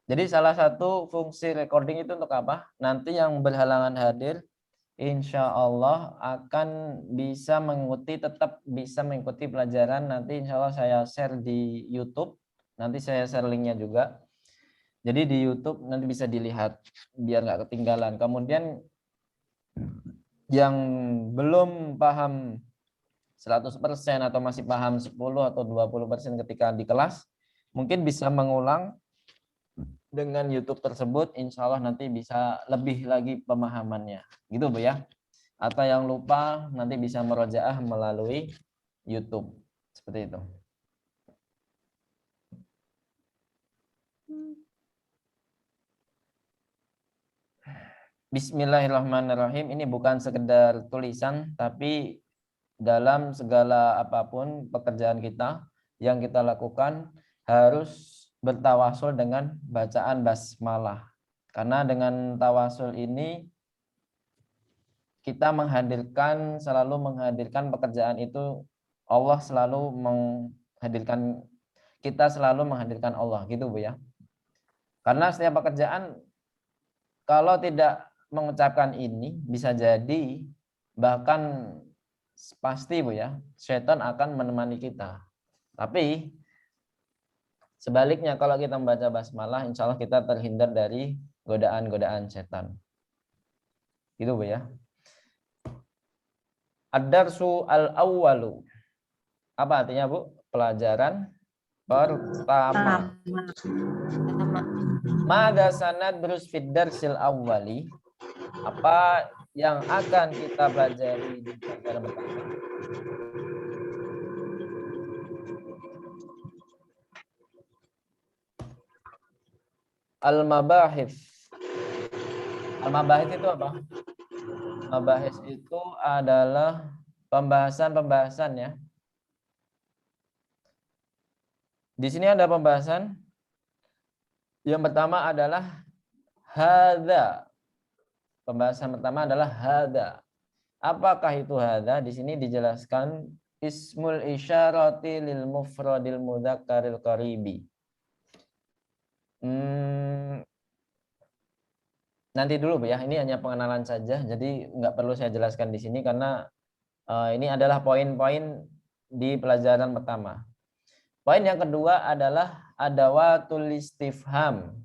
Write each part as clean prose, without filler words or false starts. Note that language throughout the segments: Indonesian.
Jadi salah satu fungsi recording itu untuk apa? Nanti yang berhalangan hadir, insya Allah akan bisa mengikuti, tetap bisa mengikuti pelajaran. Nanti insya Allah saya share di YouTube. Nanti saya share linknya juga. Jadi di YouTube nanti bisa dilihat biar nggak ketinggalan. Kemudian yang belum paham 100% atau masih paham 10 atau 20% ketika di kelas, mungkin bisa mengulang dengan YouTube tersebut, insya Allah nanti bisa lebih lagi pemahamannya. Gitu Bu ya. Atau yang lupa nanti bisa merojaah melalui YouTube. Seperti itu. Bismillahirrahmanirrahim. Ini bukan sekedar tulisan, tapi dalam segala apapun pekerjaan kita yang kita lakukan harus bertawasul dengan bacaan basmalah. Karena dengan tawasul ini kita selalu menghadirkan pekerjaan itu, Allah selalu menghadirkan, kita selalu menghadirkan Allah, gitu Bu ya. Karena setiap pekerjaan kalau tidak mengucapkan ini, bisa jadi bahkan pasti Bu ya, setan akan menemani kita. Tapi sebaliknya kalau kita membaca basmalah, insya Allah kita terhindar dari godaan-godaan setan. Gitu Bu ya. Ad-darsu al-awwalu. Apa artinya Bu? Pelajaran pertama. Mada sanad terus fid darsil awwali. Apa yang akan kita pelajari di pelajaran pertama? Al-mabahith. Al-mabahith itu apa? Mabahith itu adalah pembahasan-pembahasan ya. Di sini ada pembahasan. Yang pertama adalah hadza. Pembahasan pertama adalah hadza. Apakah itu hadza? Di sini dijelaskan ismul isyarati lil mufradil mudzakkaril qaribi. Nanti dulu Bu ya, ini hanya pengenalan saja, jadi nggak perlu saya jelaskan di sini karena ini adalah poin-poin di pelajaran pertama. Poin yang kedua adalah adawatul istifham.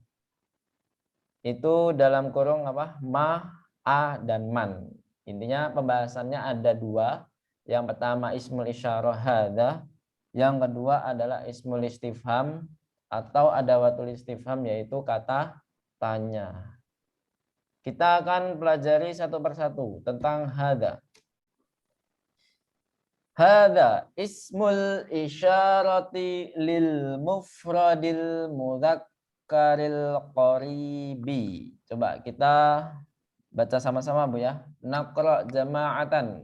Itu dalam kurung apa? Ma, a, dan man. Intinya pembahasannya ada dua. Yang pertama ismul isyarah hadza, yang kedua adalah ismul istifham atau adawatul istifham, yaitu kata tanya. Kita akan pelajari satu persatu tentang hadza. Hadza ismul isyarati lil mufradil mudzakkaril qaribi. Coba kita baca sama-sama Bu ya. Naqra jama'atan.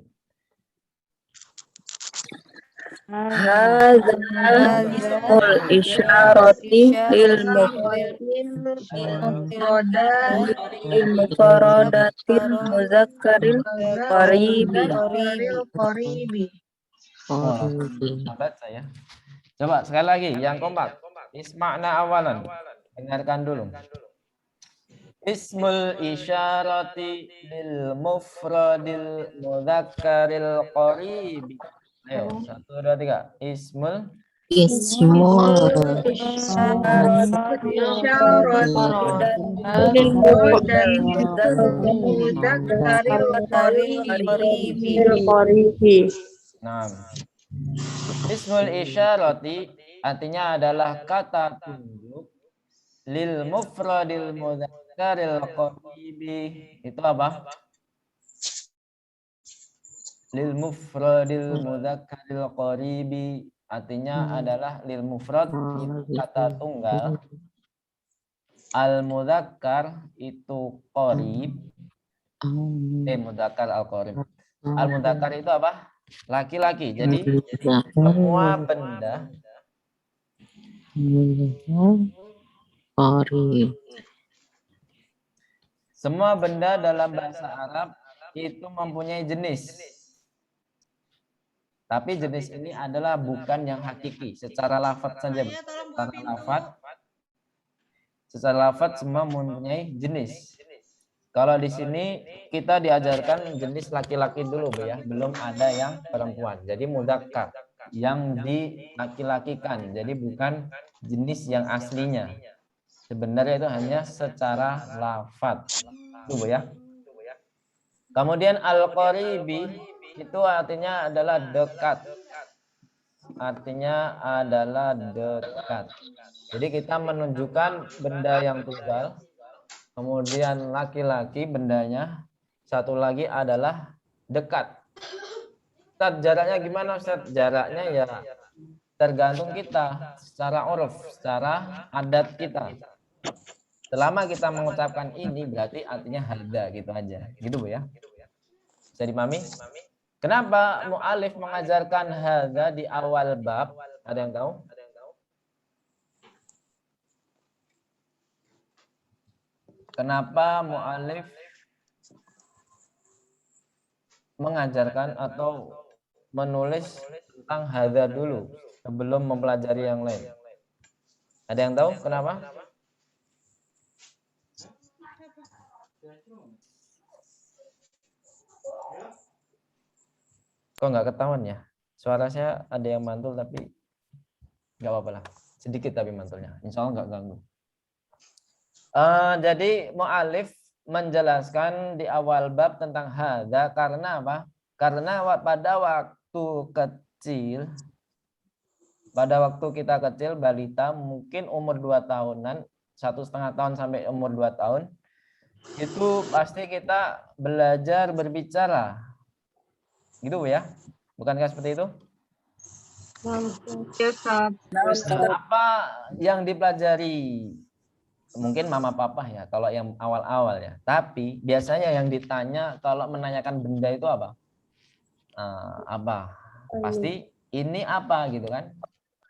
Hadza ismul isyarati lil mufradatil muzakkaril qaribi. Baca ya. Coba sekali lagi yang kompak. Isma'na awalan. Dengarkan dulu. Ismul isyarati lil mufradil mudzakkaril qaribi. Ayo, 1, 2, 3. Ismul Nah, ismul isyarati artinya adalah kata tunjuk lil mufradil mudzakkaril qaribi. Itu apa? Lil mufradil mudzakkaril qaribi artinya adalah lil mufrad itu kata tunggal, al mudzakkar itu qarib, mudzakkar al qarib. Al mudzakkar itu apa? Laki-laki. Jadi semua benda dalam bahasa Arab itu mempunyai jenis. Tapi jenis ini adalah bukan yang hakiki, secara lafaz saja. Secara lafaz semua mempunyai jenis. Kalau di sini kita diajarkan jenis laki-laki dulu, Bu ya. Belum ada yang perempuan. Jadi mudzakkar yang dilaki-lakikan. Jadi bukan jenis yang aslinya. Sebenarnya itu hanya secara lafaz. Itu, Bu ya. Kemudian al-qaribi itu artinya adalah dekat. Artinya adalah dekat. Jadi kita menunjukkan benda yang tunggal. Kemudian laki-laki bendanya, satu lagi adalah dekat. Ustaz, jaraknya gimana Ustaz? Jaraknya ya tergantung kita secara uruf, secara adat kita. Selama kita mengucapkan ini berarti artinya hada gitu aja. Gitu Bu ya. Bisa dipahami? Kenapa mu'alif mengajarkan hada di awal bab? Ada yang tahu? Kenapa mu'alif mengajarkan atau menulis tentang hadza dulu sebelum mempelajari yang lain? Ada yang tahu kenapa? Kok nggak ketahuan ya? Suara saya ada yang mantul tapi nggak apa-apa lah. Sedikit tapi mantulnya. Insya Allah nggak ganggu. Jadi mu'alif menjelaskan di awal bab tentang hadza karena apa? Karena pada waktu kecil, pada waktu kita kecil balita mungkin umur 2 tahunan, 1,5 tahun sampai umur 2 tahun, itu pasti kita belajar berbicara. Gitu ya? Bukankah seperti itu? Apa yang dipelajari? Mungkin mama papa ya kalau yang awal-awal ya. Tapi biasanya yang ditanya kalau menanyakan benda itu apa? Apa? Pasti ini apa gitu kan?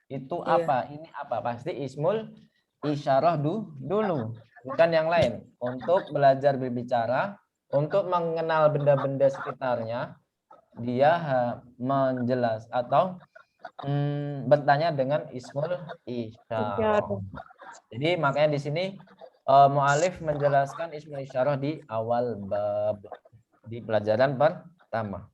Itu apa? Ini apa? Pasti ismul isyarah dulu, bukan yang lain. Untuk belajar berbicara, untuk mengenal benda-benda sekitarnya, dia menjelas atau bertanya dengan ismul isyarah. Jadi makanya di sini mu'alif menjelaskan ismul isyarah di awal bab, di pelajaran pertama.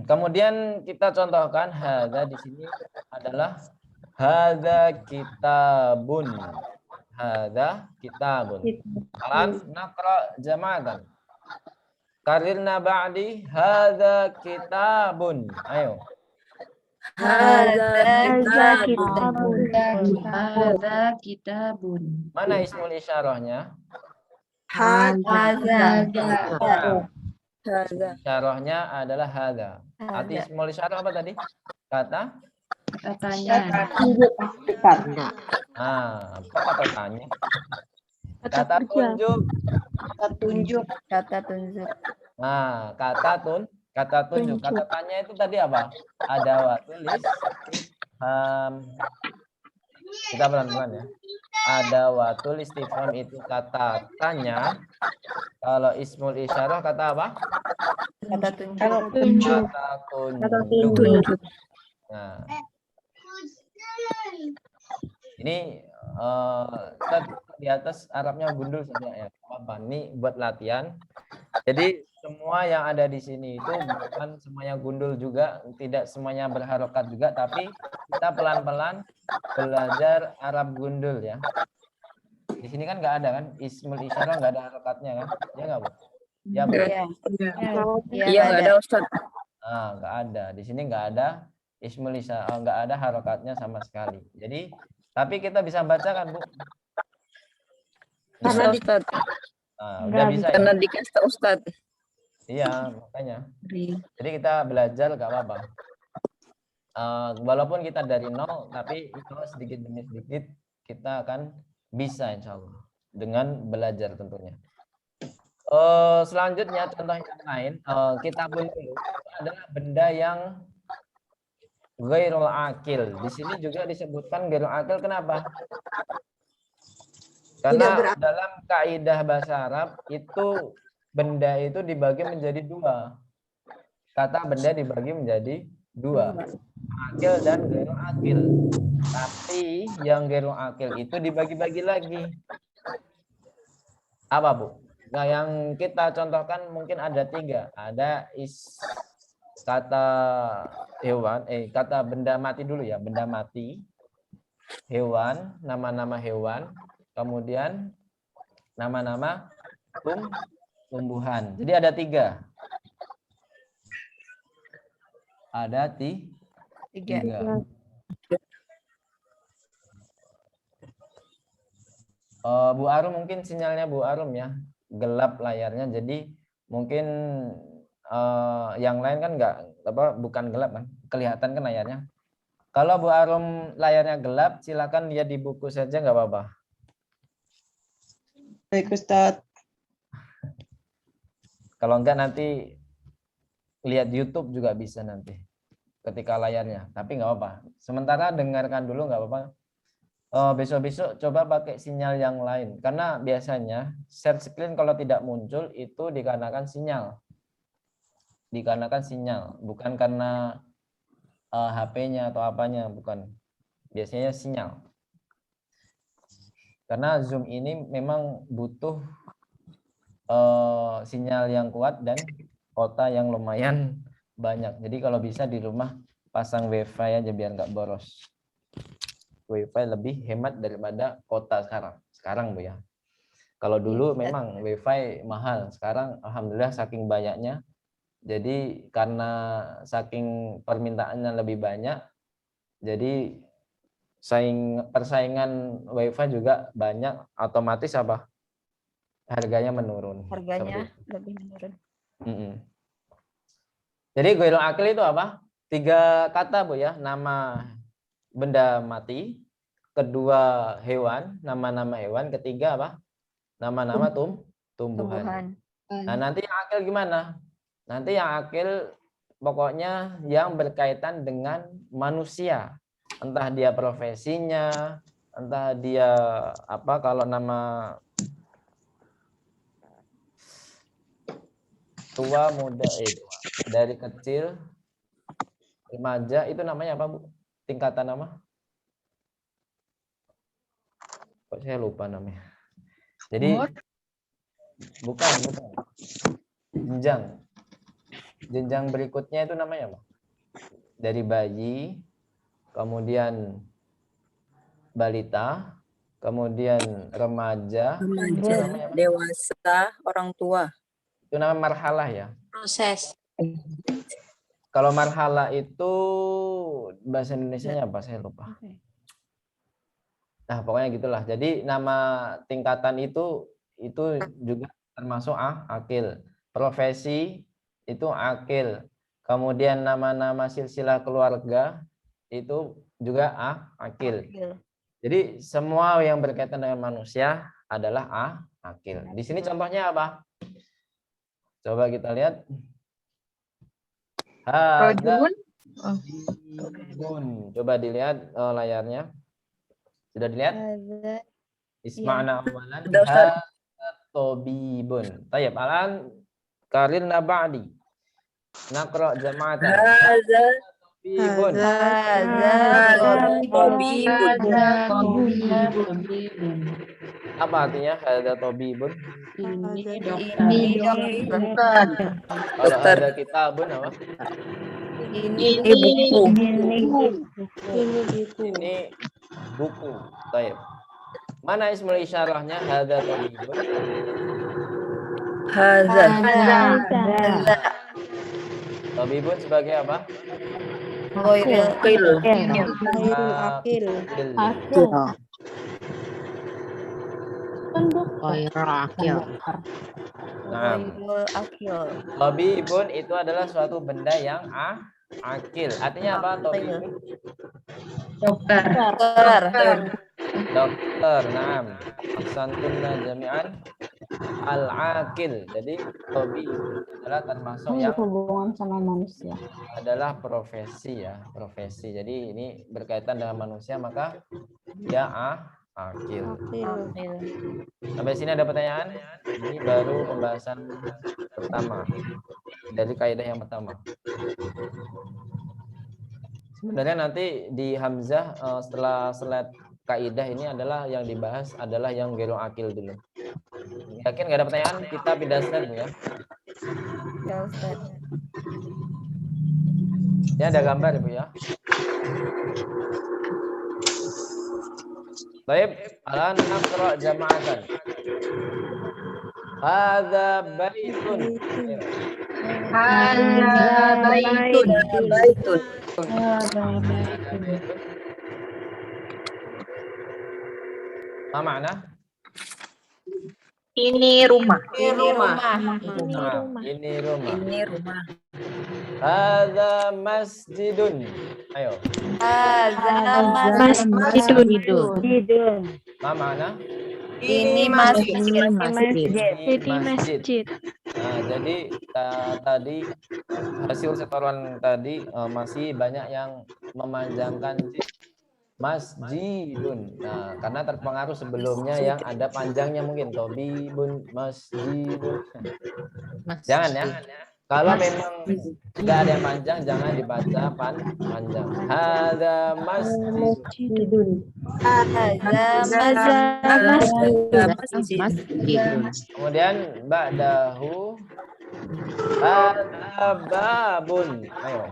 Kemudian kita contohkan hadza di sini adalah hadza kitabun. Hadza kitabun. Alan naqra jama'atan. Karirna ba'di hadza kitabun. Ayo. Hadza kitabun. Hadza kitabun. Mana ismul isyarahnya? Hadza. Isyarahnya adalah hadza. Arti ismul isyarah apa tadi? Kata? Katanya. Apa kata tanya? Kata tunjuk. Kata tunjuk. Nah, kata tunjuk. Kata tanya itu tadi apa? Ada watulis. Kita pelan-pelan ya. Ada watul istifham itu kata tanya. Kalau ismul isyarah kata apa? Kata tunjuk. Kata tunjuk. Nah, ini di atas Arabnya gundul saja ya. Apa? Ini buat latihan. Jadi semua yang ada di sini itu bukan semuanya gundul juga, tidak semuanya berharokat juga, tapi kita pelan-pelan belajar Arab gundul ya. Di sini kan nggak ada kan, ismul isyarah nggak ada harokatnya kan? Ya nggak Bu? Ya Bu? Iya nggak ada Ustaz. Nggak ada. Di sini nggak ada ismul isyarah, nggak ada harokatnya sama sekali. Jadi, tapi kita bisa baca kan Bu? Bisa Ustaz. Udah bisa ya? Karena dikasih Ustaz. Iya, makanya. Jadi kita belajar nggak apa-apa. Walaupun kita dari nol, tapi itu sedikit demi sedikit kita akan bisa insya Allah dengan belajar tentunya. Selanjutnya contoh yang lain, kitabun itu adalah benda yang ghairul akil. Di sini juga disebutkan ghairul akil. Kenapa? Karena dalam kaidah bahasa Arab itu benda itu dibagi menjadi dua. Kata benda dibagi menjadi dua. akil dan ghairul akil. Tapi yang ghairul akil itu dibagi-bagi lagi. Apa, Bu? Nah, yang kita contohkan mungkin ada 3. Ada kata hewan, kata benda mati dulu ya, benda mati, hewan, nama-nama hewan, kemudian nama-nama tumbuhan. Jadi ada 3. Ada 3. Bu Arum mungkin sinyalnya Bu Arum ya, gelap layarnya, jadi mungkin yang lain kan bukan gelap kan, kelihatan kan layarnya. Kalau Bu Arum layarnya gelap, silakan lihat di buku saja, nggak apa-apa. Baik, Ustadz. Kalau enggak nanti lihat YouTube juga bisa nanti ketika layarnya, tapi nggak apa-apa. Sementara dengarkan dulu nggak apa-apa. Besok-besok coba pakai sinyal yang lain, karena biasanya share screen kalau tidak muncul itu dikarenakan sinyal, bukan karena HP-nya atau apanya, bukan, biasanya sinyal. Karena Zoom ini memang butuh sinyal yang kuat dan kuota yang lumayan banyak. Jadi kalau bisa di rumah pasang WiFi aja biar nggak boros. WiFi lebih hemat daripada kuota sekarang Bu ya. Kalau dulu memang WiFi mahal, sekarang alhamdulillah saking banyaknya, jadi karena saking permintaannya lebih banyak, jadi persaingan WiFi juga banyak, otomatis apa, harganya menurun. Harganya lebih menurun. Jadi ghairul akil itu apa? 3 kata Bu ya, nama benda mati, kedua hewan, nama-nama hewan, ketiga apa? Nama-nama tumbuhan. Nah, nanti yang akil gimana? Nanti yang akil pokoknya yang berkaitan dengan manusia. Entah dia profesinya, entah dia apa, kalau nama tua, muda, dari kecil, remaja, itu namanya apa, Bu? Tingkatan nama? Kok saya lupa namanya. Jadi bukan. Jenjang berikutnya itu namanya apa? Dari bayi, kemudian balita, kemudian remaja, Dewasa, orang tua. itu namanya marhalah ya. Proses. Kalau marhalah itu bahasa Indonesianya apa? Saya lupa. Nah, pokoknya gitulah. Jadi nama tingkatan itu juga termasuk akil. Profesi itu akil. Kemudian nama-nama silsilah keluarga itu juga akil. Jadi semua yang berkaitan dengan manusia adalah akil. Di sini contohnya apa? Coba kita lihat. Coba dilihat layarnya. Sudah dilihat? Isma'na awalan. Tobibun. Tayyib. Alan karirna ba'di. Naqra jama'atan. Tobibun. Apa artinya hadza tobibun? Ini dokter. Kalau ada kitabun apa? Ini buku. Ini buku. Tayyib. Mana ismul isyarahnya? Hadza tobibun. Tobibun sebagai apa? Tobibun itu adalah suatu benda yang akil. Artinya apa? Tobibun? dokter. Dokter. Naam. Ahsantunna jami'an. Al-akil. Jadi tobibun adalah termasuk yang hubungan sama manusia. Adalah profesi ya, profesi. Jadi ini berkaitan dengan manusia, maka dia akil. Sampai sini ada pertanyaan? Ini baru pembahasan pertama dari kaidah yang pertama. Sebenarnya nanti di hamzah setelah slide kaidah ini adalah yang dibahas adalah yang ghairu akil dulu. Yakin nggak ada pertanyaan? Kita pindah slide Bu ya. Ya Ustaz. Ya ada gambar ya Bu ya. Baik, alan naqra jama'atan. Hadza baitun. Ayo. Hadza baitun. Baitun. Hadza Hadza baitun. baitun. Ma makna? Ini rumah. Ini rumah. Ini rumah. Ini rumah. Hadza masjidun. Ayo. Hadza Masjidun. Ma makna? Ini masjid. Ini masjid. Nah, jadi tadi hasil setoran tadi masih banyak yang memanjangkan masjidun. Nah, karena terpengaruh sebelumnya yang ada panjangnya mungkin tobibun masjidun. Jangan ya. Kalau memang tidak ada yang panjang, jangan dibaca panjang. Hadza masjidun. Kemudian ba'dahu hadza babun. Ayo.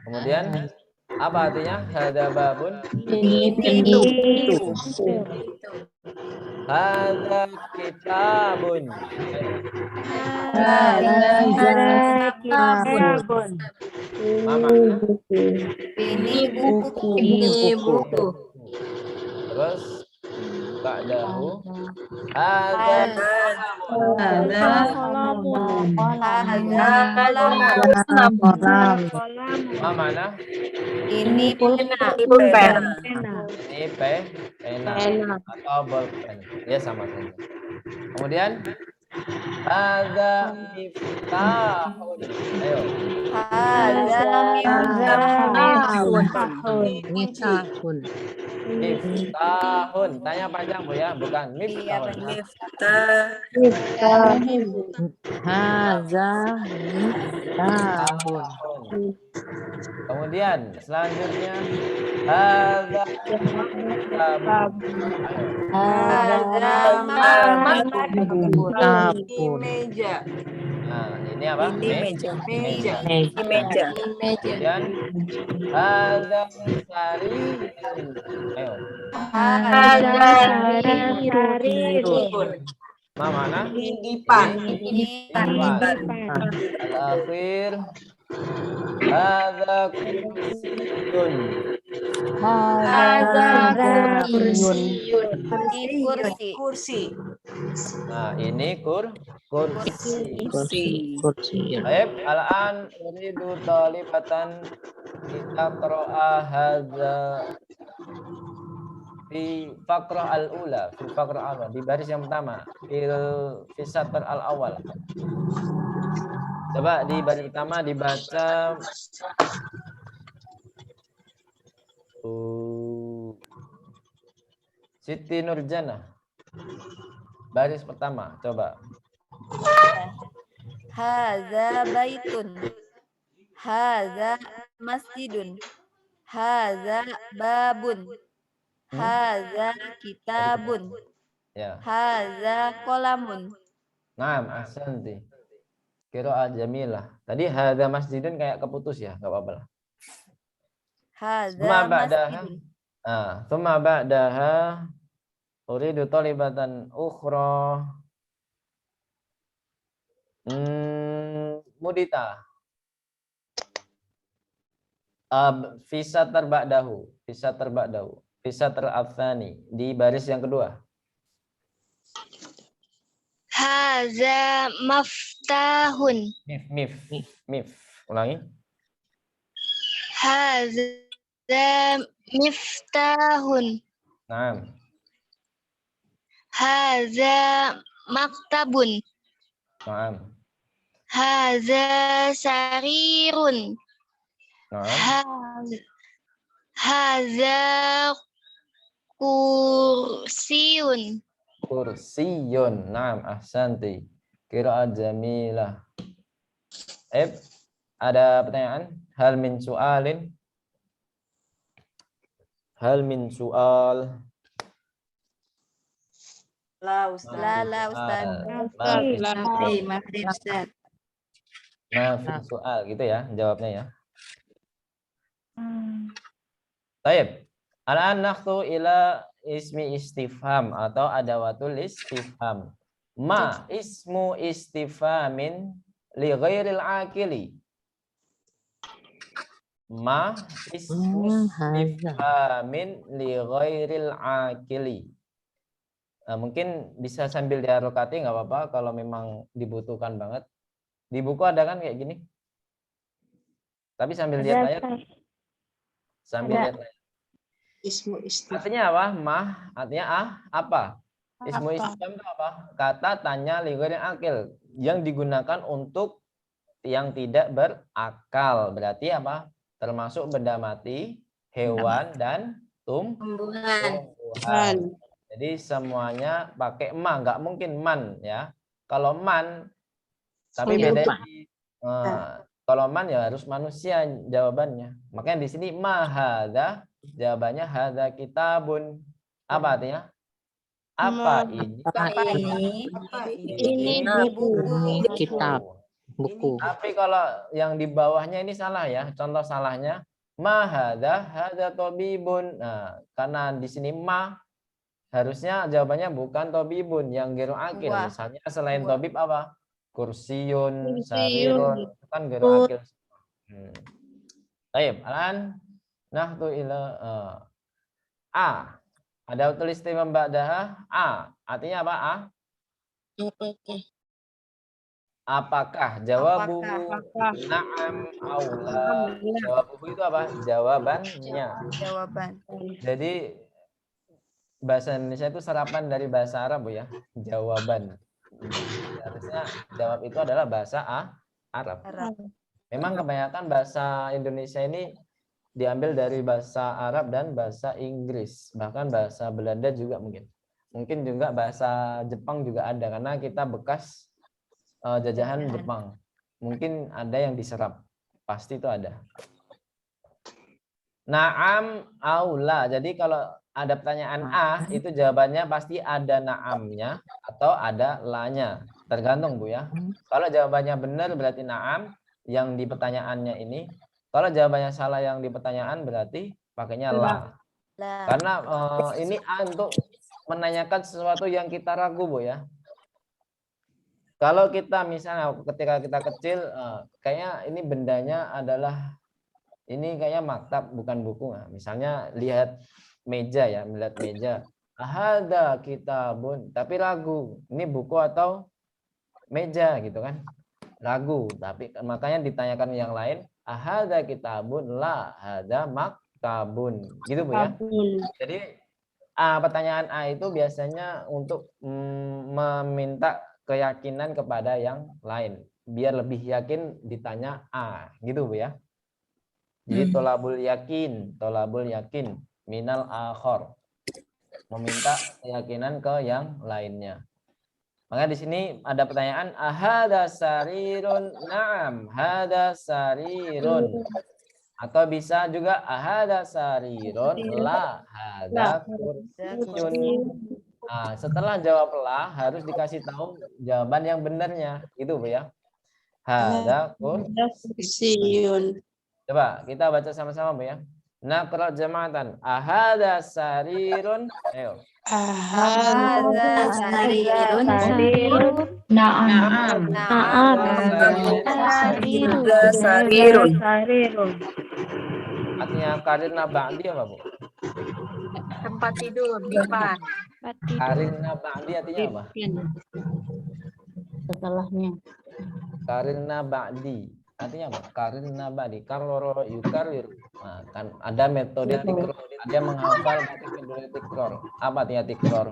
Kemudian apa artinya hadza babun? Ini pintu. Hadza kitabun. Mama. Ini buku. Terus ba'dahu hadza ma mana? Ini pena. Ini pena atau bolpen. Ya sama saja. Kemudian hadza miftahun. Ayo. Miftahun. Tanya panjang Bu ya, bukan miftahun. Kemudian selanjutnya hadza Meja. Nah, ini apa? Meja. Kemudian hadza sarirun. Ayo. Ma mana? Dipan. Al-akhir hadza kursiyun. Kursi. Nah, ini kursi. Baik, al-an uridu talibatan kita qira'a hadza di faqrah al-ula, di faqrah al-awwal, di baris yang pertama, fi satr al-awwal. Coba di baris pertama dibaca Siti Nurjana. Baris pertama, coba. Hadza baitun. Hadza masjidun. Hadza babun. Hadza kitabun. Ya. Hadza qalamun. Naam, ahsanti. Qiraa'ah jamilah. Tadi hadza masjidun kayak keputus ya, enggak apa-apa lah. Hadza Tsumma ba'daha. masjidun. Tsumma ba'daha uridu talibatan ukhra. Mudita. Fisa terba'dahu. Fisa ter'afani. Di baris yang kedua. Haza maftahun. Mif. Ulangi. Haza miftahun. Naam. Haza maktabun. Naam. Haza sarirun. Naam. Haza kursiyun. Kursiyun. Naam, ahsanti. Qiraat jamilah. Ada pertanyaan? Hal min su'alin? Hal min su'al? La Ustaz. Maafin Ustaz. Maafin soal gitu ya jawabnya ya. Baik. Al-an nakhtu ila ismi istifham atau adawatul istifham. Ma ismu istifhamin li ghairil akili. Ma ismu istifhamin li ghairil akili. Nah, mungkin bisa sambil diharokati nggak apa-apa kalau memang dibutuhkan banget. Di buku ada kan kayak gini. Tapi sambil lihat layar. Sambil lihat layar. Ismu istifham. Artinya apa? Mah artinya apa? Ismu istifham itu apa? Kata tanya li ghairil akil yang digunakan untuk yang tidak berakal. Berarti apa? Termasuk benda mati, hewan dan tumbuhan. Jadi semuanya pakai ma, nggak mungkin man ya. Kalau man, tapi beda. Kalau man ya harus manusia jawabannya. Makanya di sini ma hadza, jawabannya hadza kitabun. Apa artinya? Apa ini? Ini buku. Kitab. Buku. Tapi kalau yang di bawahnya ini salah ya. Contoh salahnya ma hadza tabibun. Nah, karena di sini ma harusnya jawabannya bukan tabibun yang ghairu akil. Misalnya selain tabib apa? Kursiun, sarirun, kan ghairu akil. Baik, alan nahtu ila a. Ada tulis istifham ba'daha a. Artinya apa a? Apakah? Jawabuhu na'am aula. Jawabuhu itu apa? Jawabannya. Jawaban. Jadi bahasa Indonesia itu serapan dari bahasa Arab Bu ya. Jawaban. Harusnya jawab itu adalah bahasa Arab. Memang kebanyakan bahasa Indonesia ini diambil dari bahasa Arab dan bahasa Inggris. Bahkan bahasa Belanda juga mungkin. Mungkin juga bahasa Jepang juga ada karena kita bekas jajahan Jepang. Mungkin ada yang diserap. Pasti itu ada. Naam aula. Jadi kalau ada pertanyaan A, itu jawabannya pasti ada naamnya atau ada lanya. Tergantung Bu ya. Kalau jawabannya benar berarti naam yang di pertanyaannya ini. Kalau jawabannya salah yang di pertanyaan berarti pakainya la. Karena ini A untuk menanyakan sesuatu yang kita ragu Bu ya. Kalau kita misalnya ketika kita kecil, kayaknya ini bendanya adalah ini kayaknya maktab bukan buku. Nah, misalnya lihat meja ya, melihat meja. Ahada kitabun, tapi ragu. Ini buku atau meja gitu kan? Ragu, tapi makanya ditanyakan yang lain. Ahada kitabun, la hada maktabun. Gitu Bu ya. Jadi pertanyaan A itu biasanya untuk meminta keyakinan kepada yang lain. Biar lebih yakin ditanya A. Gitu Bu ya. Jadi tolabul yakin minal akhor, meminta keyakinan ke yang lainnya. Maka di sini ada pertanyaan ahada sarirun, na'am hada sarirun, atau bisa juga ahada sarirun, la hada kursiyun. Nah, setelah jawab la harus dikasih tahu jawaban yang benarnya, gitu Bu ya. Hada kursiyun. Coba kita baca sama-sama Bu ya. Naqra jama'atan. Ahada sarirun. Ayo. Ahada sarirun. Naam. Sarirun. Artinya karina ba'di apa Bu? Tempat tidur, dipan. Karina ba'di artinya apa? Setelahnya. Karina ba'di. Artinya apa? Karina ba'di. Karoro yukarir. Nah, kan ada metode tikror. Ada yang menghafal metode tikror. Apa artinya tikror?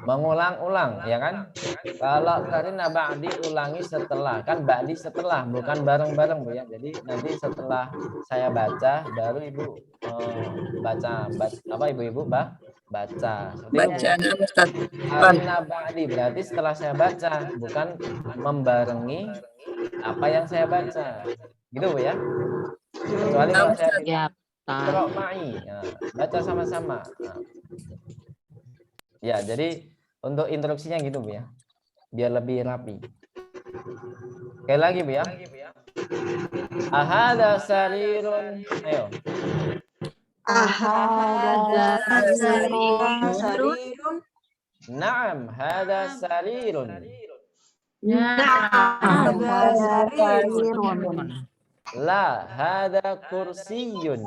Mengulang-ulang, ya kan? Kalau karina ba'di ulangi setelah. Kan ba'di setelah, bukan bareng-bareng Bu ya. Jadi nanti setelah saya baca baru Ibu baca apa Ibu-ibu baca. Seperti itu, Baca Bu. Ustaz. Qarina ba'di berarti setelah saya baca, bukan membarengi apa yang saya baca. Gitu, Bu ya. Kecuali kalau saya bilang Iqra ma'i, nah, baca sama-sama. Nah. Ya, jadi untuk instruksinya gitu, Bu ya. Biar lebih rapi. Sekali lagi, Bu ya. Ahada sarirun. Ayo. Ahada sarirun. Naam, hada sarirun. La, hada kursiyun.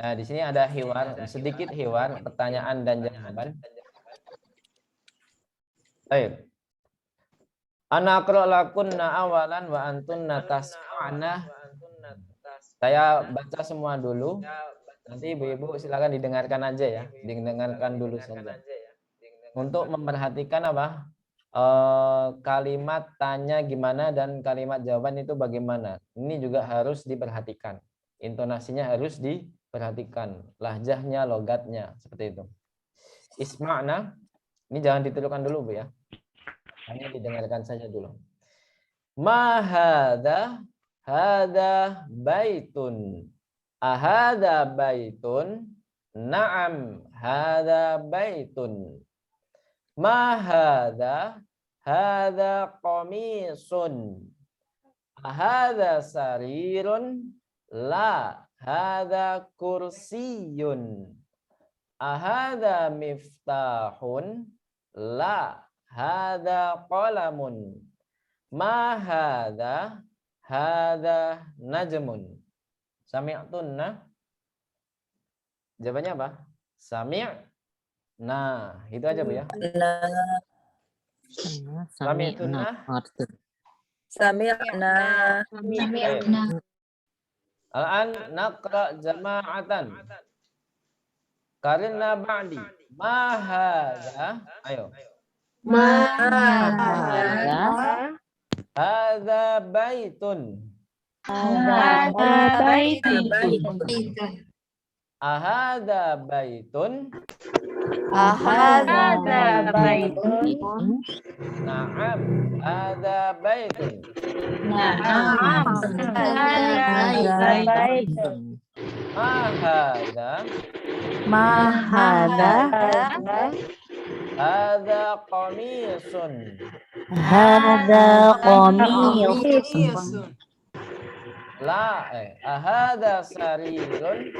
Nah, di sini ada hiwar, sedikit hiwar, pertanyaan dan jawaban. Baik. Ana aqra lakunna awalan wa antunna tasma'na. Saya baca semua dulu. Nanti ibu-ibu silakan didengarkan aja ya, didengarkan dulu saja. Untuk memperhatikan apa? Kalimat tanya gimana dan kalimat jawaban itu bagaimana. Ini juga harus diperhatikan. Intonasinya harus diperhatikan. Lahjahnya, logatnya, seperti itu. Isma'na, ini jangan ditirukan dulu, Bu ya. Hanya didengarkan saja dulu. Ma hadza, hadza baitun. Ahada baitun? Na'am, hadza baitun. Ma hadza? Hadza qamisun. Ahadza sarirun? La, hadza kursiyun. Ahadza miftahun? La, hadza qalamun. Ma hadza? Hadza najmun. Sami'tunna. Jawabannya apa? Sami'. Nah, itu aja, Bu ya. Sami'tunna. Sami'na. Al-an naqra jama'atan. Qarina ba'di. Ma hadza? Ayo. Hadza baitun. Ahadza baitun? Na'am, hadza baitun. Ma hadza? Hadza qamisun. La, ahadza sarirun.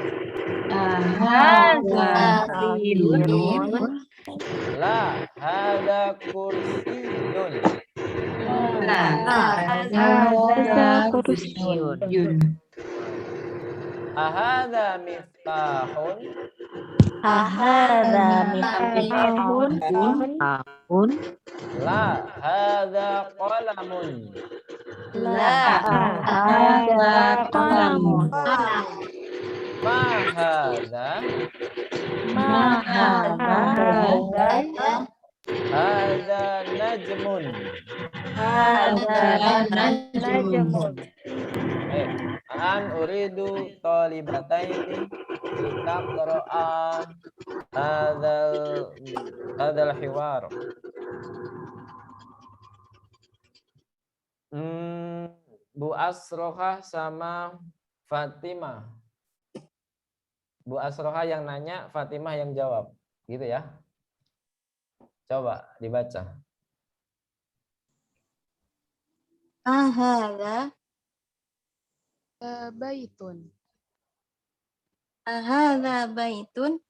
La, hadza kursiyun. Ahadza miftahun. La, hadza qalamun. Ma hadza? Hadza najmun. An uridu talibataini litaqra'a hadzal hiwar. Bu Asroha sama Fatimah. Bu Asroha yang nanya, Fatimah yang jawab. Gitu ya. Coba dibaca. Ahada baitun. Ahada baitun.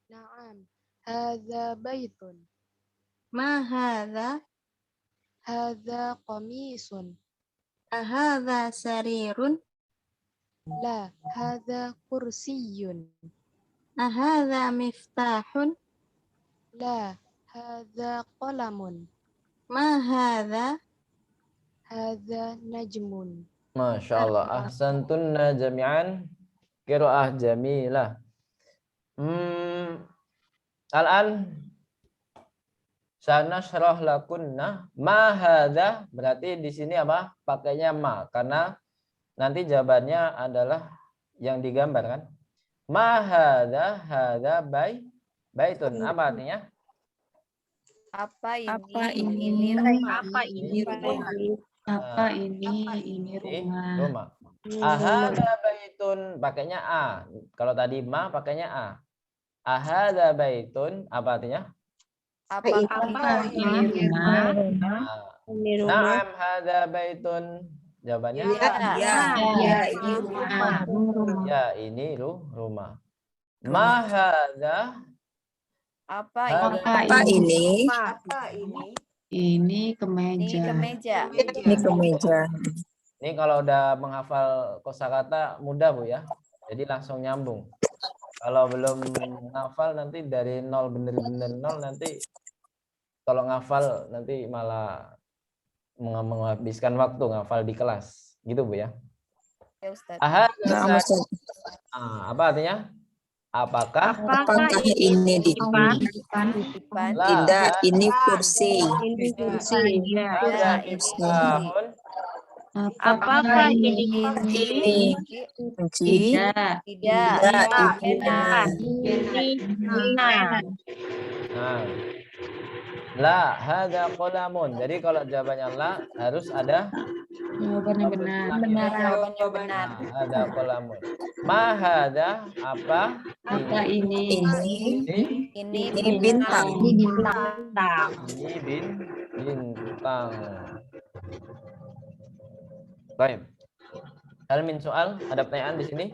Na'am, hadza baitun. Ma hadza? Hadza qamisun. Ahada sarirun. La, hadza kursiyun. Ahada miftahun. La, hadza qalamun. Ma hadza? Hadza najmun. Masya Allah. Ahsantunna jami'an. Qiraah jamilah. Al-an Sanashrah lakunna. Ma hadza berarti di sini apa? Pakainya ma karena nanti jawabannya adalah yang digambar kan. Ma hadza baitun. Apa artinya? Apa ini rumah? Apa ini rumah? Apa ini rumah. rumah. Ahadza baitun pakainya a. Kalau tadi ma pakainya a. Ahadza baitun apa artinya? Apa Ini rumah. Na'am hadza baitun. Jawabannya Ini rumah. ya ini rumah. Ma hadza Apa ini? Apa ini? Ini ini kemeja. kemeja? Ini kemeja. Ini kalau udah menghafal kosakata mudah Bu ya. Jadi langsung nyambung. Kalau belum menghafal nanti dari nol bener-bener nol nanti kalau ngafal nanti malah menghabiskan waktu ngafal di kelas. Gitu Bu ya. Ya Ustaz. Apa artinya? Apakah ini Titipan. Tidak, ini kursi. Ini kursi. Ada tahun Apakah ini Ini kunci. Tidak. Nah, Nah, la hadza qalamun. Jadi kalau jawabannya la harus ada Jawabannya benar. Jawabannya benar. nah, hadza qalamun. Ma hadza apa? Apa ini? Ini bintang. bintang. Ini bintang. Baik. Hal min soal, ada pertanyaan di sini?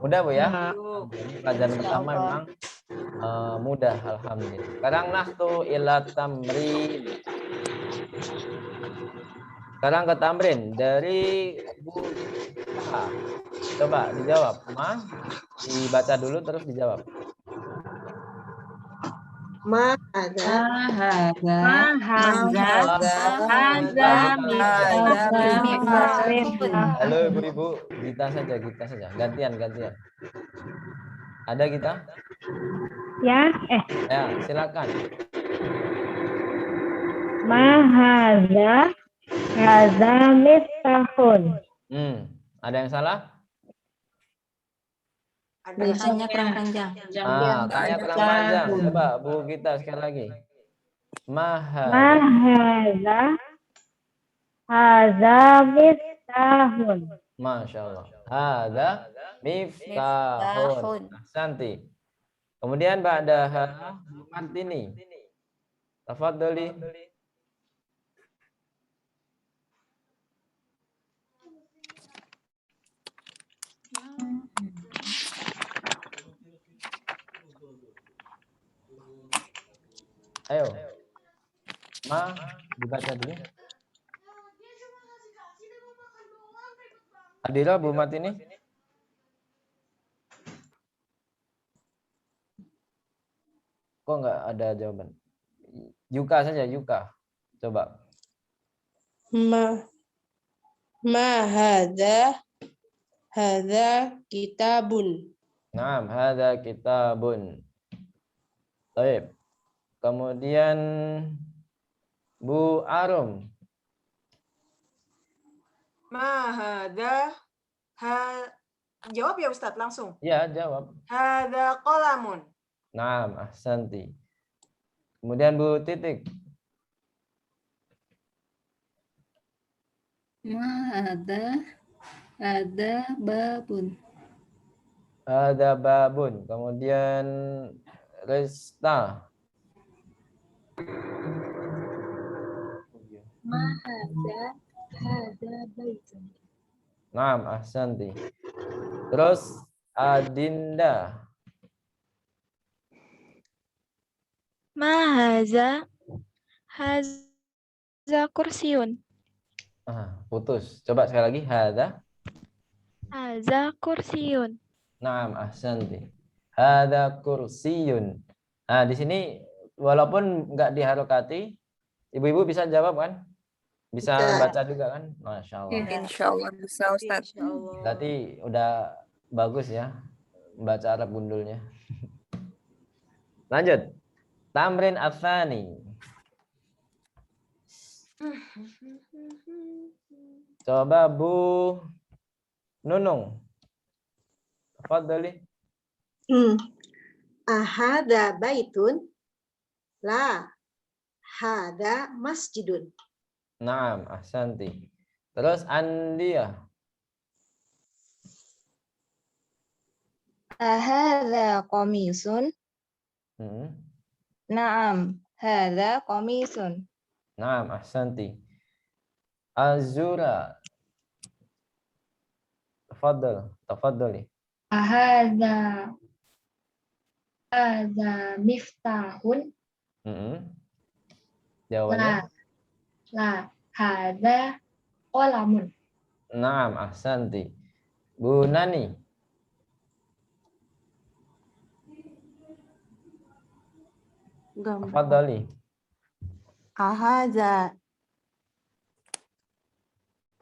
Mudah Bu ya? Jadi pelajaran pertama memang mudah alhamdulillah. Sekarang nahtu ila tamrin. Sekarang ke tamrin dari Bu A. Coba dijawab. Ma dibaca dulu terus dijawab. Ma hadza Halo Ibu-ibu, kita saja. Gantian. Ada kita? Ya, Ya, silakan. mahadza miftahun. Ada yang salah? Tulisannya kurang panjang. Tanya kurang panjang. Coba Bu kita sekali lagi. Hadza miftahun. Masya Allah. Hadza miftahun. Ahsanti. Kemudian ba'daha Martini. Tafadholi. Ayo. Ma dibaca dulu. Adira, Bu Martini. Kok nggak ada jawaban? Yuka saja, Yuka. Coba. Hadza kitabun. Naam, hadza kitabun. Baik. Kemudian Bu Arum. Jawab ya Ustadz langsung. Ya, jawab. Hadza qalamun. Naam, ahsanti. Kemudian Bu Titik. Ada babun. Ada babun. Kemudian Resta. Hada baitun. Naam, ahsanti. Terus Adinda. Haza kursiun. Putus. Coba sekali lagi. Haza kursiun. Naam, ahsanti. Hadza kursiyun. Nah, di sini walaupun nggak diharokati, ibu-ibu bisa jawab kan? Bisa baca juga kan? Masya Allah. Insya Allah bisa Ustaz. Berarti udah bagus ya baca Arab gundulnya. Lanjut. Tamrin atsani. Coba Bu Nunung. Tafadhali. Ahada baitun? La. Hada masjidun. Naam, ahsanti. Terus Andia. Ahadza qamisun? Hmm. Naam, hadza qamisun. Naam, ahsanti. Azura. Tafadhali. Hadza miftahun. Jawabannya? La hadza qalamun. Naam, ahsanti. Bu Nani. Tafadhali. Ahada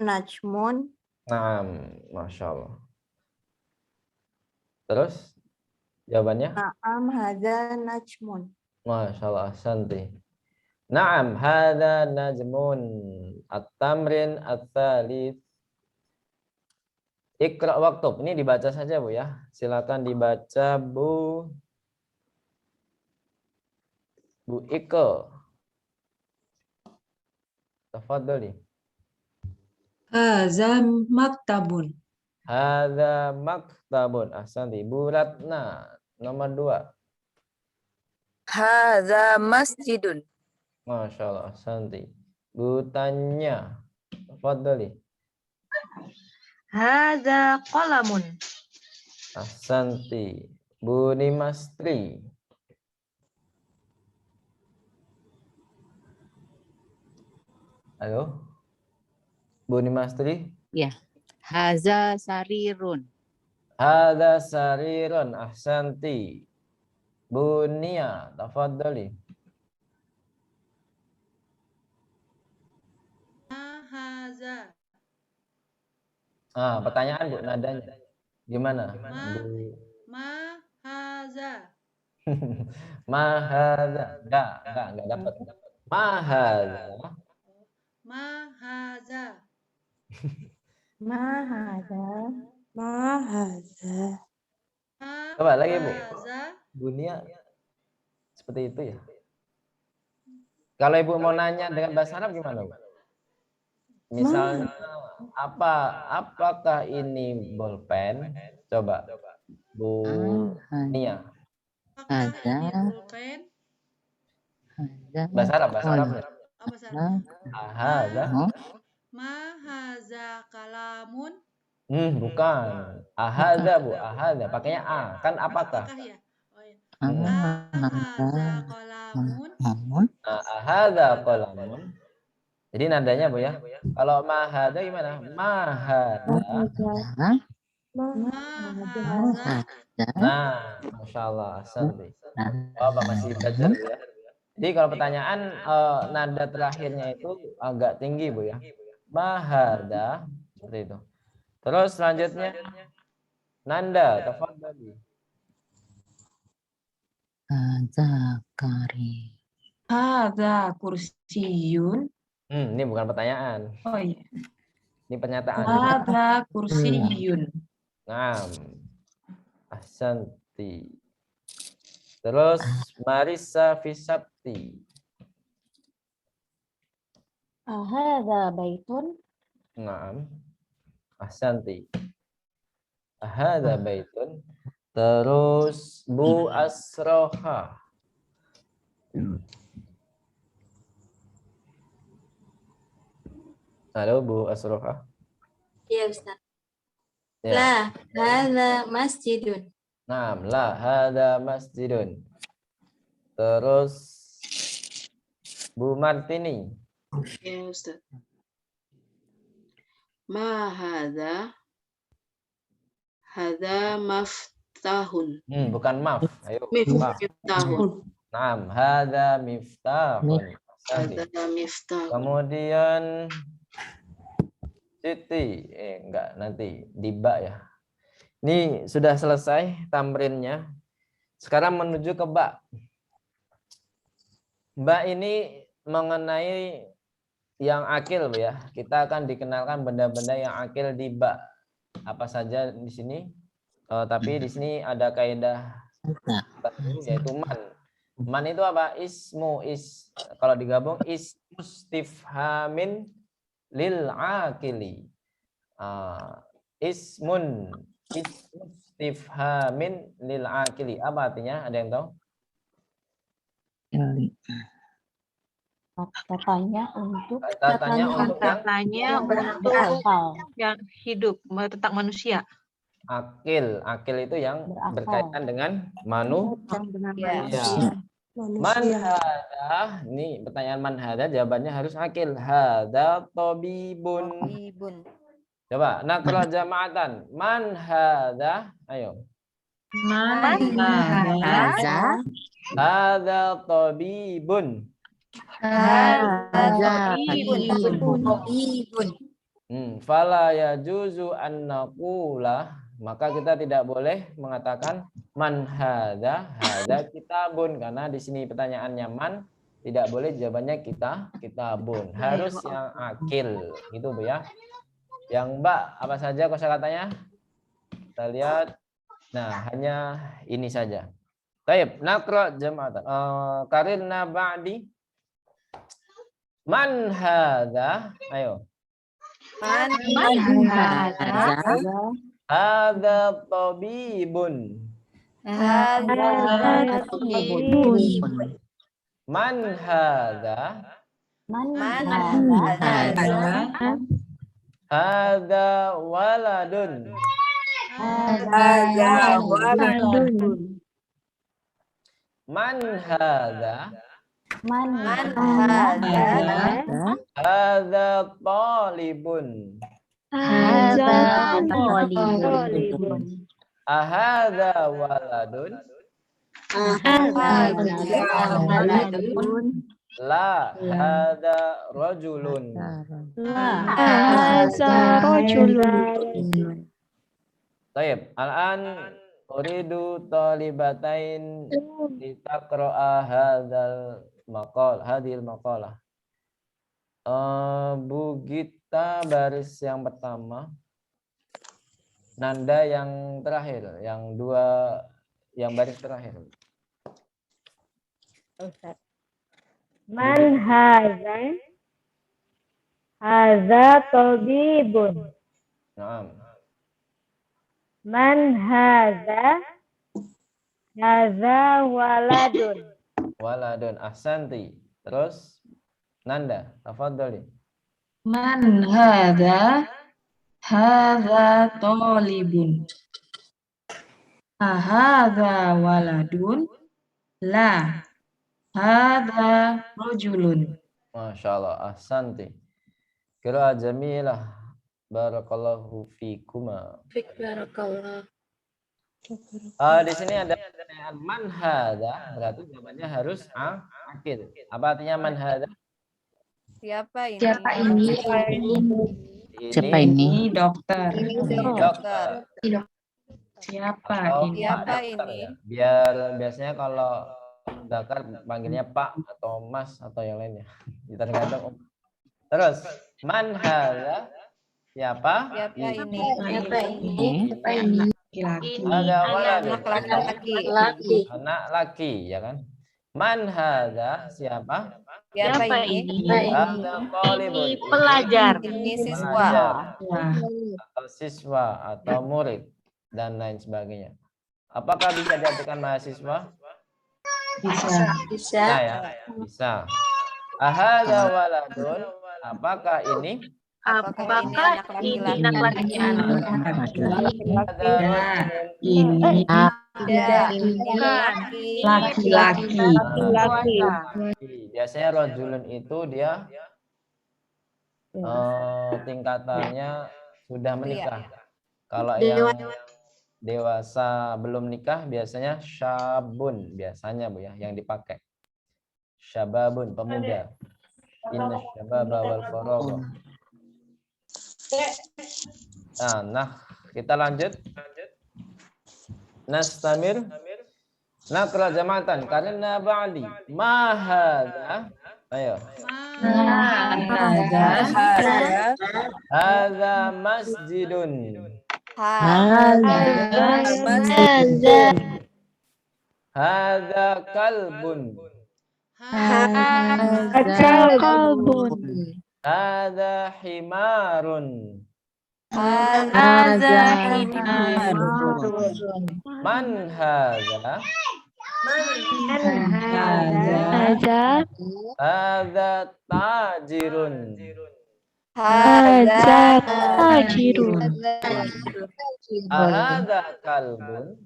najmun? Naam, Masya Allah. Terus jawabannya? Naam hada najmun. Masya Allah, ahsanti. Naam, hadza najmun. At-tamrin at-tsalits. Iqra waktub. Ini dibaca saja Bu ya. Silakan dibaca Bu Ike. Tafadhali. Hadza maktabun. Hadza maktabun. Ahsanti. Bu Ratna nomor 2. Hadza masjidun. Masya Allah, ahsanti. Bu Tanya. Tafadhali. Hadza qalamun. Ahsanti. Bu Nimastri. Halo. Bu Nimastri. Hadza sarirun. Hadza sarirun. Ahsanti. Bu Nia, tafadhali. Haza. Pertanyaan Bu, nadanya. Gimana? Ma haza. Mahadza. Enggak dapat. Mahadza. Ma haza. Ma hadza. Ma haza. Coba lagi Bu. Dunia seperti itu ya. Kalau Ibu mau nanya dengan bahasa Arab gimana Bu? Misalnya apakah ini bolpen? Coba Bu Nia. Bahasa Arabnya. Ahadza. Ma haza kalamun. Bukan. Ahadza Bu, ahadza. Pakainya a. Kan apakah? Ya? Oh, iya. Haza kalamun. Ahadza qalamun. Jadi nadanya Bu ya. Kalau mahadza gimana? Mahadza. Nah, Masya Allah. Ahsanti. Bapak masih belajar Bu ya. Jadi kalau pertanyaan nada terakhirnya itu agak tinggi Bu ya. Mahadza seperti itu. Terus selanjutnya Nanda, tafadhali. Hadza kursiyun. Ini bukan pertanyaan. Oh iya. Ini pernyataan. Hadza kursiyun. Naam. Ahsanti. Terus Marisa Fisapti. Hadza baitun. Naam. Ahsanti. Hadza baitun. Terus Bu Asroha. Halo Bu Asroha. Iya Ustaz. Ya. La hadza masjidun. Naam, la hadza masjidun. Terus Bu Martini. Ya Ustaz. Ma hadza maftahun. Bukan maf. Ayo. Maf. Miftahun. Naam, hadza miftahun. Hadza miftahun. Kemudian Siti, enggak nanti Diba ya. Ini sudah selesai tamrinnya. Sekarang menuju ke Ba. Mbak ini mengenai yang akil, Bu ya. Kita akan dikenalkan benda-benda yang akil di bak. Apa saja di sini? Tapi di sini ada kaidah yaitu man. Man itu apa? Kalau digabung istifhamin lil akili. Istifhamin lil akili. Apa artinya? Ada yang tahu? Katanya untuk Katanya untuk yang Katanya berakal. yang hidup tentang manusia. akil. Akil itu yang Berakal. berkaitan dengan manusia. Man hada, ini pertanyaan man hada, jawabannya harus akil. Hada tabibun. Coba nakra jama'atan. Man hada, ayo. Man hadza Hada tabibun. Fala yajuzu an naqula, maka kita tidak boleh mengatakan man hada kitabun, karena di sini pertanyaannya man, tidak boleh jawabannya kitabun, harus yang akil gitu, Bu ya. Yang Mbak apa saja kosakatanya? Kita lihat. Nah, hanya ini saja. Baik, nakra jama'atan. Karirna ba'di. Man hadza? Ayo. Man Hadza tabibun. Man hadza? Hadza waladun. Man hadza? Hadza talibun. Ahadza waladun. La hadza rajulun. Baik, al-an uridu talibatain litaqra'a hadhil maqalah. Bu Gita baris yang pertama, Nanda yang terakhir, yang dua, yang baris terakhir. Man hadza? Hadza tabibun. Naam. Man hadza? Hadza waladun. Waladun, ahsanti. Terus Nanda, tafadhali. Man hadza talibun. Ahadza waladun. La hadza rajulun. Masya Allah, ahsanti. Qiraa'ah jamilah. Barakallahu fikuma. Barakallah. Di sini ada pertanyaan man hadza, berarti jawabannya harus akil. Apa artinya man hadza? Siapa ini? Siapa ini? Dokter. Dokter. Siapa Atau ini? Pak dokter ya. Biar biasanya kalau dokter panggilnya Pak atau Mas atau yang lainnya. Tergantung. Terus man hadza? Siapa? ini? Laki-laki. Ada waladun. Laki-laki. Anak laki, ya kan? Man hadza? Siapa? Siapa ini? Hadza talibun. Pelajar. Ini Pelajar. Wah, Atau siswa atau murid dan lain sebagainya. Apakah bisa diartikan mahasiswa? bisa. Nah, ya, bisa. Ahadza waladun? Apakah ini? Apakah ini anak laki-laki? Ya, ini laki-laki. Biasanya rajulun itu dia tingkatannya sudah menikah. Kalau yang dewasa belum nikah biasanya syabun, biasanya Bu ya yang dipakai. Syababun, pemuda. Inna syababa wal faragha. Nah, kita lanjut. Nastamir. Nakra jamatan karena ba'di. Ma hadza. Ayo. Hadza masjidun. Hadza kalbun. Kalbun. Hadza himarun. Man hadza? Hadza Hadza tajirun. tajirun. Ahadza kalbun.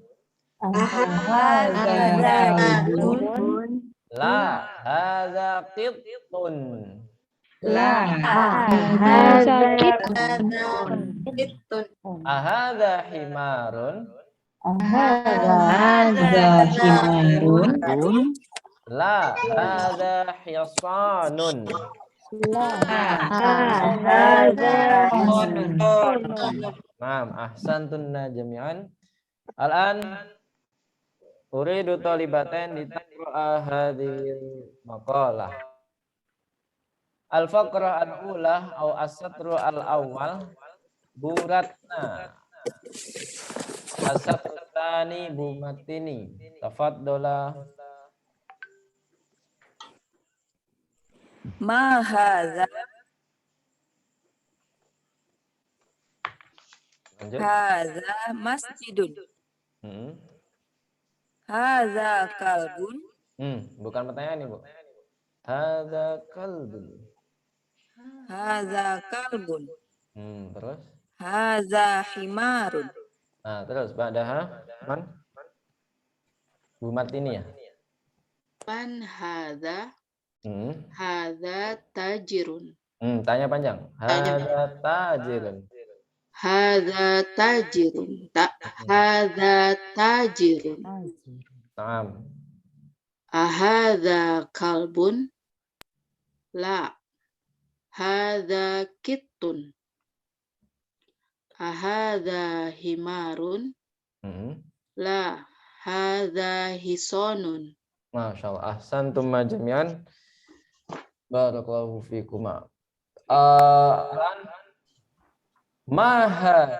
La hadza qittun. Hadza Ahadza himarun. La hadza hisanun. Naam, ahsantunna jami'an. Al-an uridu talibatain litaqra'a hadhil maqalah. Al-faqrah al-ula au as-satru al-awwal buratna. As-satru tsani bumatini. Tafaddala. Ma hadza Lanjut. masjidun. Hmm. Hadza kalbun. Bukan pertanyaan nih, Bu. Hadza kalbun. Hadza kalbun. Terus? Hadza himarun. Nah, terus ba'daha man? Bu Martini ya? Man hadza? Hmm. Hadza tajirun. Tanya panjang. Hadza tajirun. Hadza tajirun. Hadza tajirun. Naam. Ahadza kalbun? La. Hadza kittun. Ahadza himarun? La. Hadza hisonun. Masya Allah. Ahsantum jami'an. Barakallahu fikuma. Maha.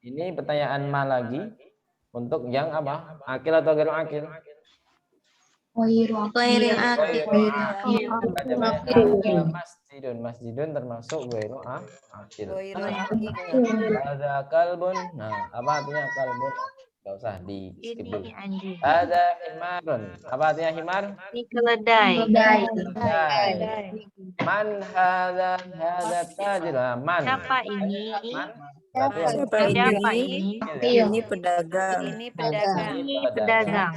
Ini pertanyaan ma lagi. Untuk yang apa? Akil atau gairu akil? Ghairil Masjidun. Masjidun termasuk gairu akil. Ghairul Ada kalbun. Nah, apa artinya kalbun? Gak usah di skip dulu. Ada himarun. Apa artinya himar? Ini keledai. Man hada tajir. Man. Siapa ini? Man. Siapa ini? Ini pedagang. Ini pedagang. Ini pedagang.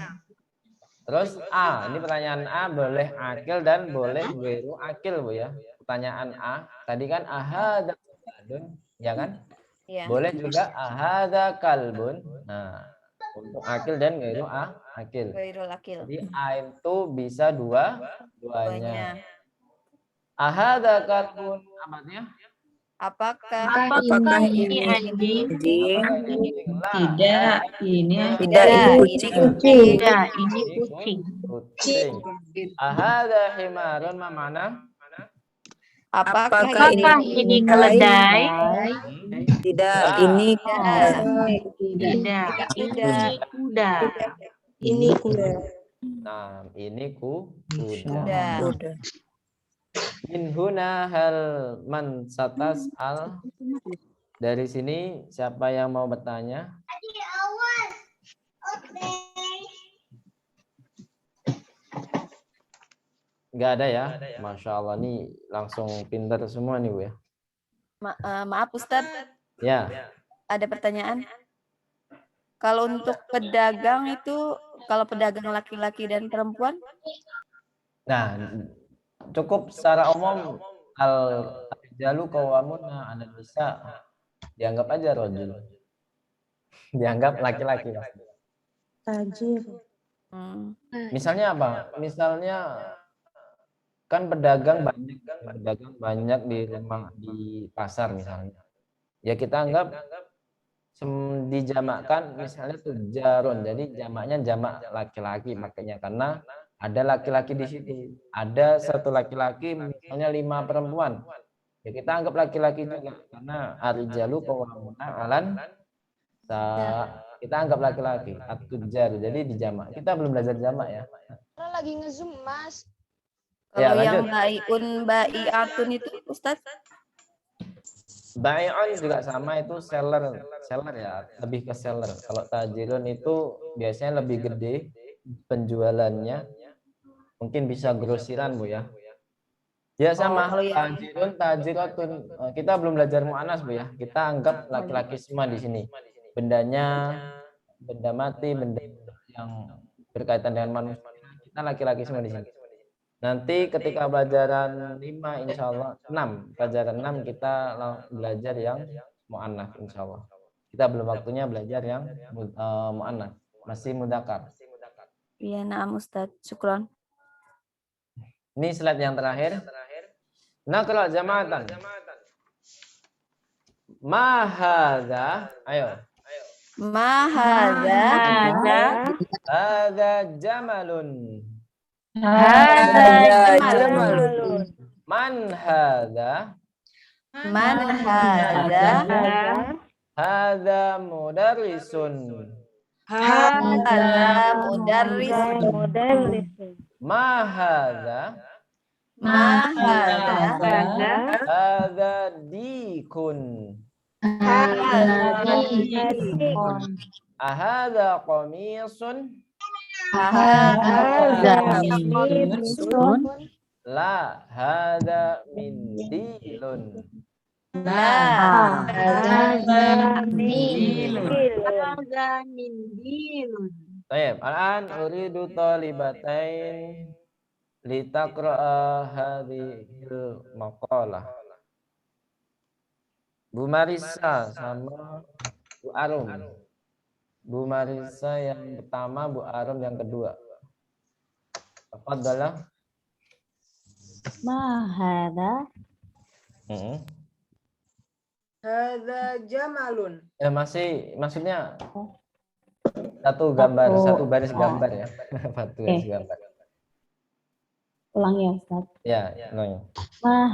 Terus A, ini pertanyaan A boleh akil dan boleh gairu akil, Bu ya. Pertanyaan A, tadi kan ahada kalbun, ya kan? Ya. Boleh juga ahada kalbun. Nah, untuk akil dan gairu akil. Ghairul akil. Jadi A itu bisa duanya. Ahada kalbun, amatnya? Apakah ini anjing? Tidak, ini kucing. Tidak, ini kucing. Kucing. Ahada himarun mana? Apakah ini keledai? Tidak, ini Tidak, ini kuda. ini kuda. Nah, ini kuda. Kuda. Min huna hal man satas al. Dari sini siapa yang mau bertanya? Enggak ada ya? Masya Allah, nih langsung pintar semua nih, Bu ya. Maaf Ustadz, Ya. ada pertanyaan. Kalau untuk pedagang itu, kalau pedagang laki-laki dan perempuan? Nah, cukup secara umum al-rijalu qawwamuna 'alan nisa. Dianggap aja rajul. Dianggap laki-laki. Tajir. Misalnya apa? Misalnya kan pedagang banyak di pasar misalnya. Ya kita anggap dijamakkan misalnya tujarun. Jadi jamaknya jamak laki-laki makanya karena ada laki-laki di situ. Ada satu laki-laki misalnya 5 perempuan. Ya kita anggap laki-laki juga karena ar-rijalu qawwamuna 'alan kita anggap laki-laki at-tujar. Jadi dijamak. Kita belum belajar jamak ya. Lagi nge-zoom, Mas. Ya, Kalau yang lanjut. baiun, baiatun itu Ustaz? Bai'un juga sama, itu seller ya, lebih ke seller. Kalau tajirun itu biasanya lebih gede penjualannya, mungkin bisa grosiran Bu ya. Ya sama, kalau yang tajiratun. Kita belum belajar mu'anas Bu ya. Kita anggap laki-laki semua di sini. Bendanya, benda mati, benda yang berkaitan dengan manusia, kita laki-laki semua di sini. Nanti ketika pelajaran 5 insya Allah 6, pelajaran 6 kita belajar yang mu'annats insya Allah. Kita belum waktunya belajar yang mu'annats, masih mudzakkar. Iya, na'am Ustaz. Syukron. Ini slide yang terakhir. Naqra jama'atan. Ma hadza, ayo. Ma hadza Hadza jamalun. hadza jamalun. Man hadza? Man hadza Hadza mudarrisun. hadza mudarris. Ma hadza? Ma hadza Hadza dikun. Ahadza qamisun? La, hadza mindilun. Baik, al-an uridu talibatain litaqra'a hadhil maqalah. Bu Marisa sama Bu Arum. Bu Marisa yang pertama, Bu Arum yang kedua. Tafadhalah. Ma hadza Hadza jamalun. Masih maksudnya satu gambar, satu baris gambar ya. Satu baris gambar. ulang ya Ustaz. Ya, ulangi. Ma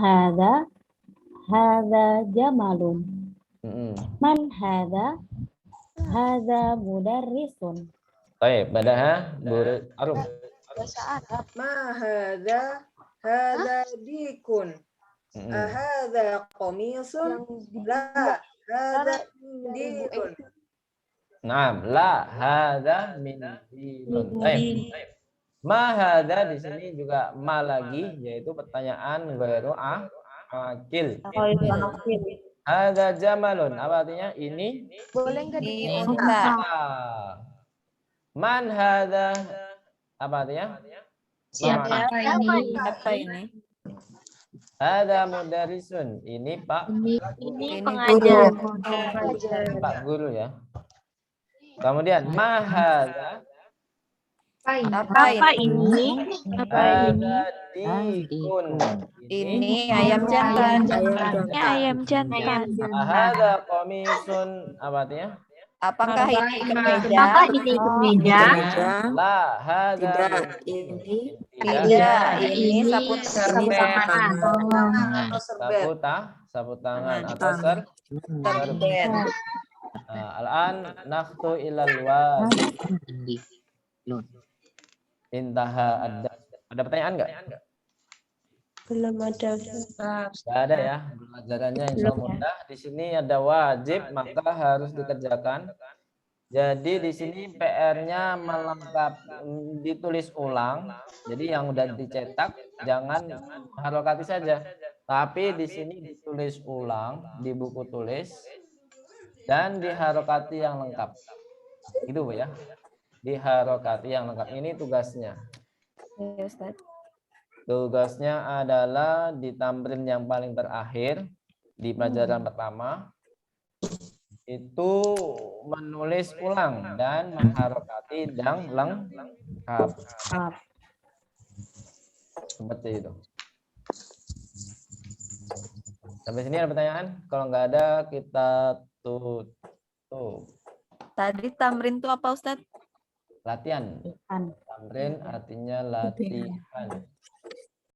hadza jamalun. Man hadza mudarrisun. Baik, badaha Bu Arum. Ma hadza dikun. Hadza qamisun. La, hadza mindilun. Naam, la hadza mindilun. Baik. Ma hadza di sini juga ma lagi, yaitu pertanyaan ghairu akil. Hadza jamalun, apa artinya? Ini Boleh nggak Unta. Man hadza, apa artinya? Siapa ini? Apa ini? Hadza mudarrisun, ini Pak Ini pengajar. Pak guru ya. Kemudian ma hadza, Apa ini? hadza dikun. Ini ayam jantan. Ayam jantan. Hadza qamisun, apa artinya? Apakah ini kemeja? La, hadza Ini Tidak, ini sapu sapu tangan atau serbet. Al-an nakhtu ilal wajib. Intaha ada pertanyaan enggak? belum ada. Enggak ada ya. Pelajarannya insya Allah mudah. Di sini ada wajib, maka harus dikerjakan. Jadi di sini PR-nya ditulis ulang. Jadi yang udah dicetak jangan harokati saja. Tapi di sini ditulis ulang di buku tulis dan diharokati yang lengkap. Itu Bu ya. Diharokati yang lengkap. Ini tugasnya. Ya, Ustaz. Tugasnya adalah di tamrin yang paling terakhir di pelajaran pertama itu menulis ulang dan mengharokati yang lengkap. Seperti itu. Sampai sini ada pertanyaan? Kalau nggak ada kita tutup. Tuh, Tadi tamrin itu apa Ustadz? latihan. Ikan. Tamrin artinya latihan.